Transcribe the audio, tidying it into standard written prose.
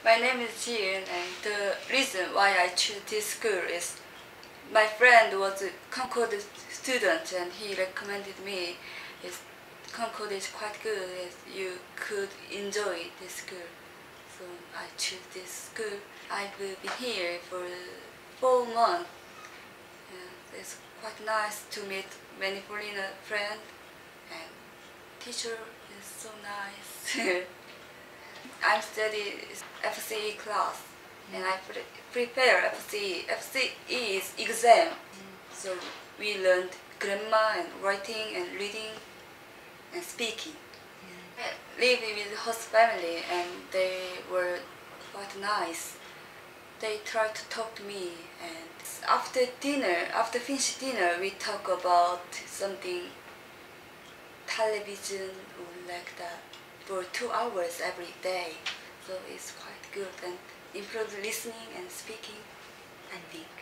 My name is Jiun, and the reason why I choose this school is my friend was a Concord student and he recommended me. Concord is quite good, you could enjoy this school. So I choose this school. I've been here for 4 months. It's quite nice to meet many foreigner friends, and teacher is so nice. I'm studying FCE class, and I prepare FCE. FCE is exam, so we learned grammar and writing and reading and speaking. I live with host family, and they were quite nice. They tried to talk to me, and after finish dinner, we talk about something, television or like that, for 2 hours every day. So it's quite good and improves listening and speaking, I think.